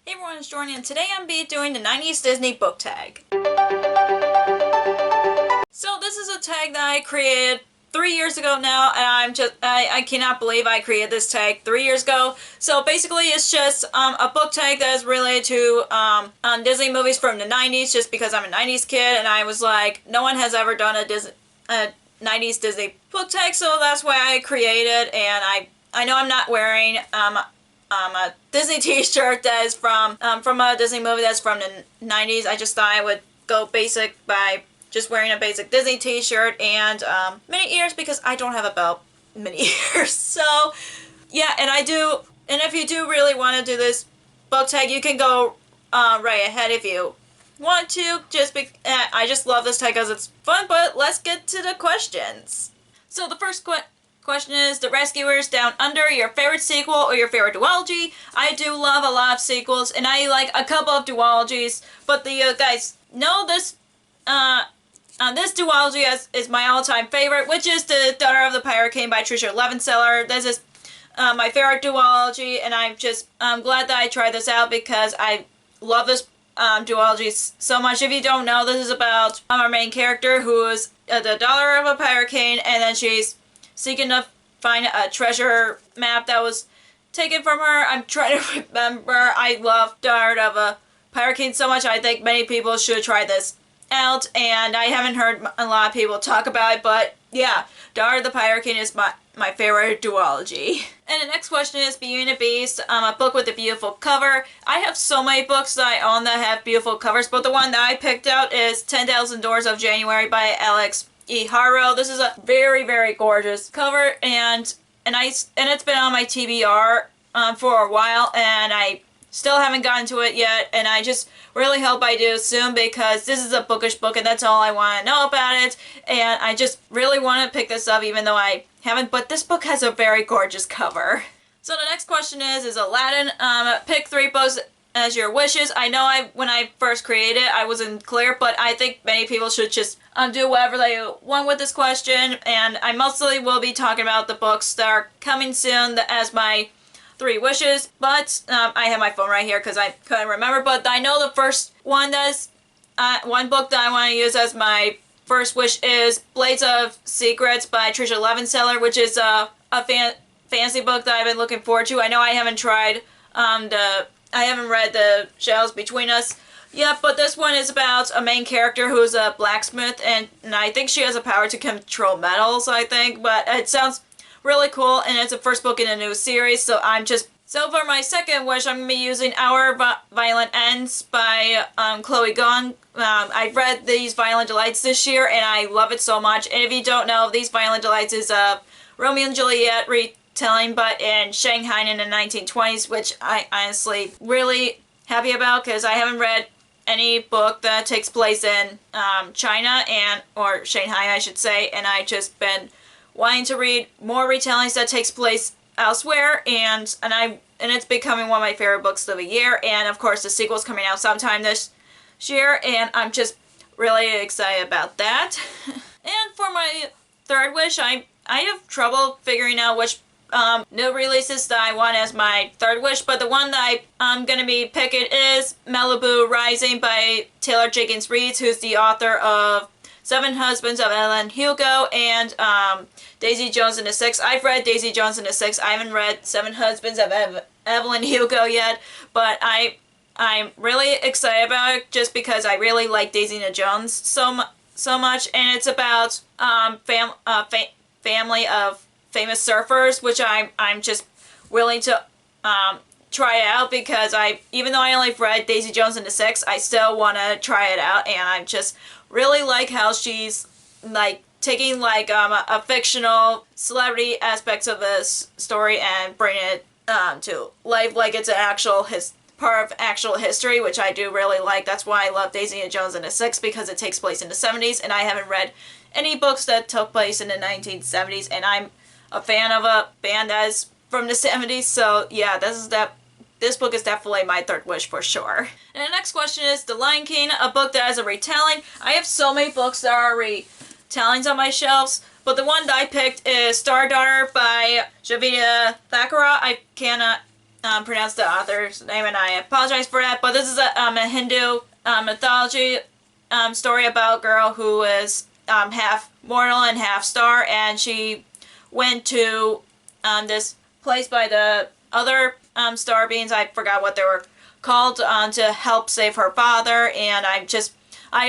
Hey everyone, it's Jordan, and today I'm doing the 90s Disney book tag. So this is a tag that I created 3 years ago now, and I cannot believe I created this tag 3 years ago. So basically it's just a book tag that is related to Disney movies from the 90s, just because I'm a 90s kid, and I was like, no one has ever done a 90s Disney book tag, so that's why I created. And I know I'm not wearing a Disney t-shirt that is from a Disney movie that's from the 90s. I just thought I would go basic by just wearing a basic Disney t-shirt and mini ears, because I don't have about mini ears. So yeah, and if you do really want to do this book tag, you can go right ahead if you want to. I just love this tag because it's fun. But let's get to the questions. So the first question is, The Rescuers Down Under, your favorite sequel or your favorite duology? I do love a lot of sequels, and I like a couple of duologies, but the guys know this this duology is my all-time favorite, which is The Daughter of the Pirate King by Tricia Levenseller. This is my favorite duology, and I'm glad that I tried this out because I love this duology so much. If you don't know, this is about our main character, who is the daughter of a pirate king, and then she's seeking to find a treasure map that was taken from her. I'm trying to remember. I love Daughter of a Pirate King so much. I think many people should try this out, and I haven't heard a lot of people talk about it, but yeah, Daughter of the Pirate King is my favorite duology. And the next question is Beauty and the Beast, a book with a beautiful cover. I have so many books that I own that have beautiful covers, but the one that I picked out is 10,000 Doors of January by Alex E. Harrow. This is a very, very gorgeous cover, and it's been on my TBR for a while, and I still haven't gotten to it yet, and I just really hope I do soon, because this is a bookish book, and that's all I want to know about it, and I just really want to pick this up even though I haven't, but this book has a very gorgeous cover. So the next question is Aladdin, pick 3 books as your wishes. I know when I first created it, I wasn't clear, but I think many people should just do whatever they want with this question, and I mostly will be talking about the books that are coming soon as my 3 wishes, but I have my phone right here because I couldn't remember, but I know the first one one book that I want to use as my first wish is Blades of Secrets by Tricia Levenseller, which is a fantasy book that I've been looking forward to. I know I haven't I haven't read The Shadows Between Us yet, but this one is about a main character who's a blacksmith, and I think she has a power to control metals, I think, but it sounds really cool, and it's the first book in a new series, so for my second wish, I'm going to be using Our Violent Ends by Chloe Gong. I've read These Violent Delights this year, and I love it so much, and if you don't know, These Violent Delights is a Romeo and Juliet retelling, but in Shanghai in the 1920s, which I honestly really happy about, because I haven't read any book that takes place in China, or Shanghai I should say, and I just been wanting to read more retellings that takes place elsewhere, and it's becoming one of my favorite books of the year, and of course the sequel's coming out sometime this year, and I'm just really excited about that. And for my third wish, I have trouble figuring out which new releases that I want as my third wish, but the one that I'm going to be picking is Malibu Rising by Taylor Jenkins Reid, who's the author of Seven Husbands of Evelyn Hugo and Daisy Jones and the Six. I've read Daisy Jones and the Six. I haven't read Seven Husbands of Evelyn Hugo yet, but I'm really excited about it just because I really like Daisy and Jones so much, and it's about family of famous surfers, which I'm just willing to try out, because even though I only read Daisy Jones and the Six, I still want to try it out, and I just really like how she's like taking like a fictional celebrity aspects of this story and bringing it to life like it's an part of actual history, which I do really like. That's why I love Daisy and Jones and the Six, because it takes place in the 70s, and I haven't read any books that took place in the 1970s, and I'm a fan of a band that is from the 70s, so yeah, this book is definitely my third wish for sure. And the next question is The Lion King, a book that is a retelling. I have so many books that are retellings on my shelves, but the one that I picked is Star Daughter by Javida Thakora. I cannot pronounce the author's name, and I apologize for that. But this is a Hindu mythology story about a girl who is half mortal and half star, and she went to this place by the other star beings. I forgot what they were called, to help save her father, and I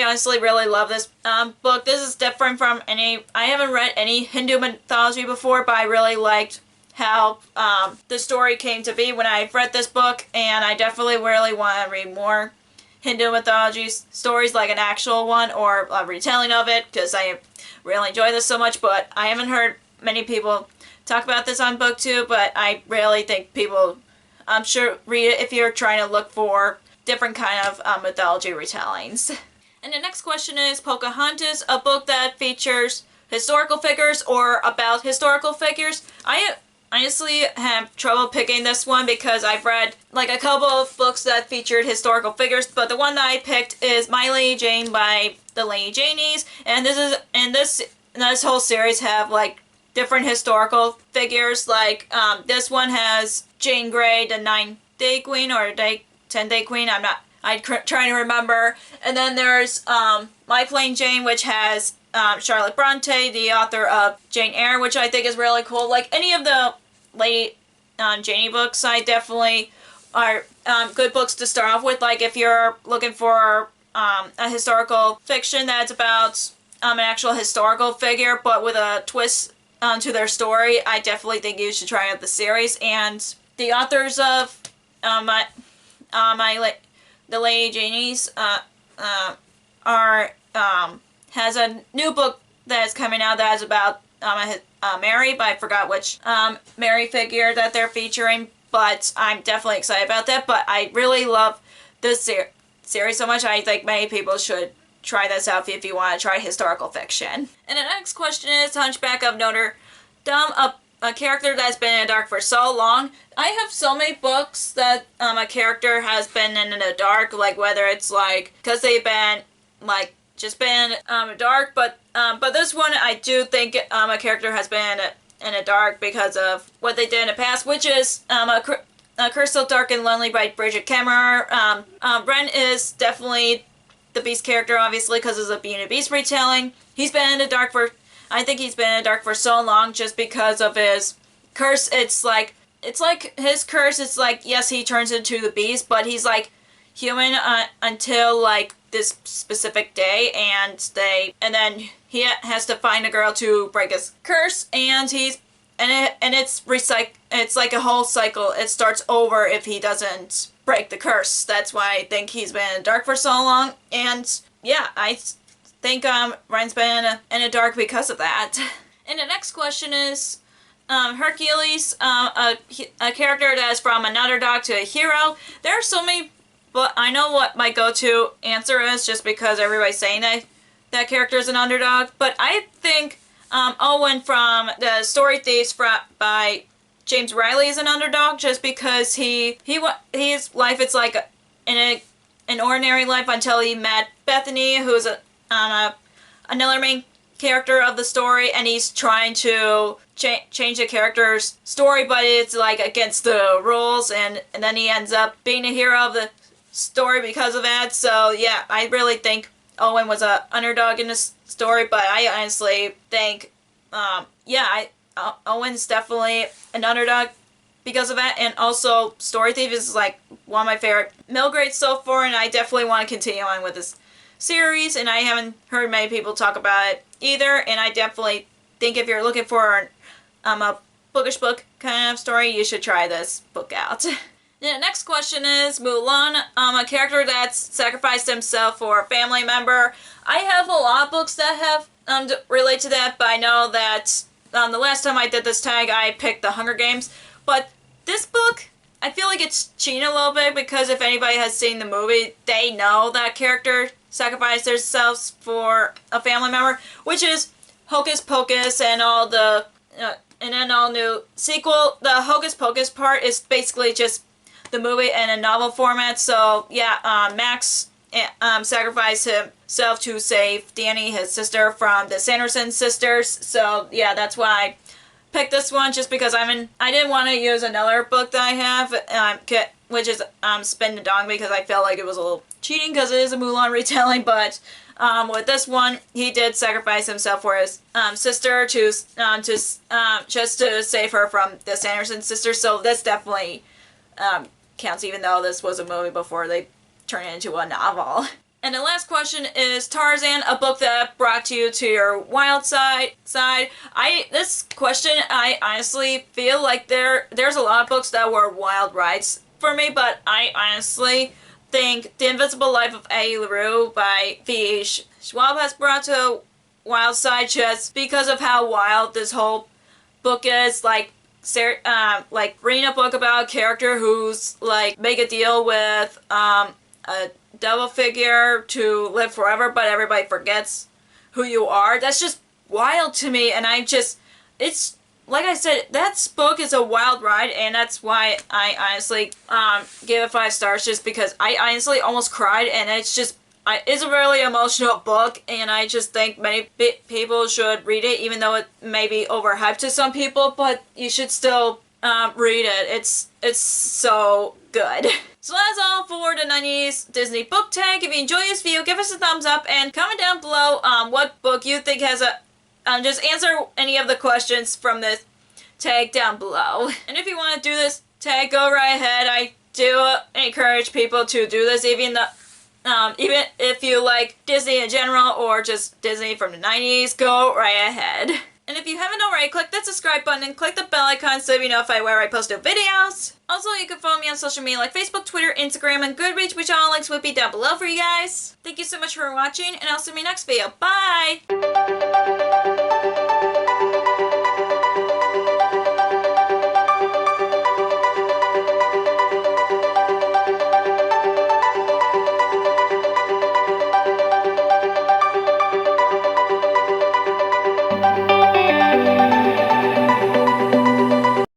honestly really love this book. This is different from I haven't read any Hindu mythology before, but I really liked how the story came to be when I read this book, and I definitely really want to read more Hindu mythology stories, like an actual one or a retelling of it, because I really enjoy this so much. But I haven't heard many people talk about this on BookTube, but I really think people, I'm sure, read it if you're trying to look for different kind of mythology retellings. And the next question is Pocahontas, a book that features historical figures or about historical figures. I honestly have trouble picking this one because I've read like a couple of books that featured historical figures, but the one that I picked is My Lady Jane by the Lady Janeys, and this whole series have like different historical figures. Like this one has Jane Grey, the 9-Day Queen, or 10-Day Queen. I'm trying to remember. And then there's My Plain Jane, which has Charlotte Bronte, the author of Jane Eyre, which I think is really cool. Like any of the Lady Janie books, I definitely are good books to start off with. Like if you're looking for a historical fiction that's about an actual historical figure, but with a twist to their story, I definitely think you should try out the series. And the authors of the Lady Janeys has a new book that is coming out that is about Mary, but I forgot which Mary figure that they're featuring, but I'm definitely excited about that. But I really love this series so much. I think many people should try this out if you want to try historical fiction. And the next question is Hunchback of Notre Dame, a character that's been in the dark for so long. I have so many books that a character has been in the dark, like whether it's like because they've been like just been dark, but this one I do think a character has been in the dark because of what they did in the past, which is A Curse So Dark and Lonely by Bridget Kemmerer. Ren is definitely the Beast character, obviously, because it's a Beauty and the Beast retelling. I think he's been in the dark for so long just because of his curse. It's like his curse. It's like, yes, he turns into the Beast, but he's like human until like this specific day, and then he has to find a girl to break his curse, and it's like a whole cycle. It starts over if he doesn't break the curse. That's why I think he's been in the dark for so long, and yeah, I think Ryan's been in the dark because of that. And the next question is Hercules, a character that is from an underdog to a hero. There are so many, but I know what my go-to answer is just because everybody's saying that character is an underdog. But I think Owen from the Story Thieves by James Riley is an underdog just because his life is like an ordinary life until he met Bethany, who's another main character of the story, and he's trying to change the character's story, but it's like against the rules, and then he ends up being a hero of the story because of that. So yeah, I really think Owen was a underdog in this story, but I honestly think Owen's definitely an underdog because of that. And also Story Thief is like one of my favorite middle grades so far, and I definitely want to continue on with this series, and I haven't heard many people talk about it either, and I definitely think if you're looking for a bookish book kind of story, you should try this book out. The next question is Mulan, a character that's sacrificed himself for a family member. I have a lot of books that have relate to that, but I know that the last time I did this tag, I picked The Hunger Games. But this book, I feel like it's cheating a little bit because if anybody has seen the movie, they know that character sacrificed themselves for a family member, which is Hocus Pocus and all the and then all new sequel. The Hocus Pocus part is basically just the movie in a novel format. So yeah, Max sacrificed himself to save Danny, his sister, from the Sanderson sisters. So yeah, that's why picked this one just because I didn't want to use another book that I have, which is Spin the Dong, because I felt like it was a little cheating because it is a Mulan retelling, but with this one, he did sacrifice himself for his sister just to save her from the Sanderson sisters, so this definitely counts, even though this was a movie before they turned it into a novel. And the last question is Tarzan, a book that brought you to your wild side. This question, I honestly feel like there's a lot of books that were wild rides for me, but I honestly think The Invisible Life of Addie LaRue by V.E. Schwab has brought to wild side just because of how wild this whole book is. Like reading a book about a character who's like make a deal with a devil figure to live forever, but everybody forgets who you are. That's just wild to me, and it's like I said, that book is a wild ride, and that's why I honestly give it 5 stars, just because I honestly almost cried, and it's a really emotional book, and I just think many people should read it, even though it may be overhyped to some people, but you should still read it. It's so good. So that's all for the 90s Disney book tag. If you enjoyed this video, give us a thumbs up and comment down below what book you think has a... just answer any of the questions from this tag down below. And if you want to do this tag, go right ahead. I do encourage people to do this, even if you like Disney in general or just Disney from the 90s, go right ahead. And if you haven't already, click that subscribe button and click the bell icon so you'll be notified whenever I post new videos. Also, you can follow me on social media like Facebook, Twitter, Instagram, and Goodreads, which all links will be down below for you guys. Thank you so much for watching, and I'll see you in my next video. Bye!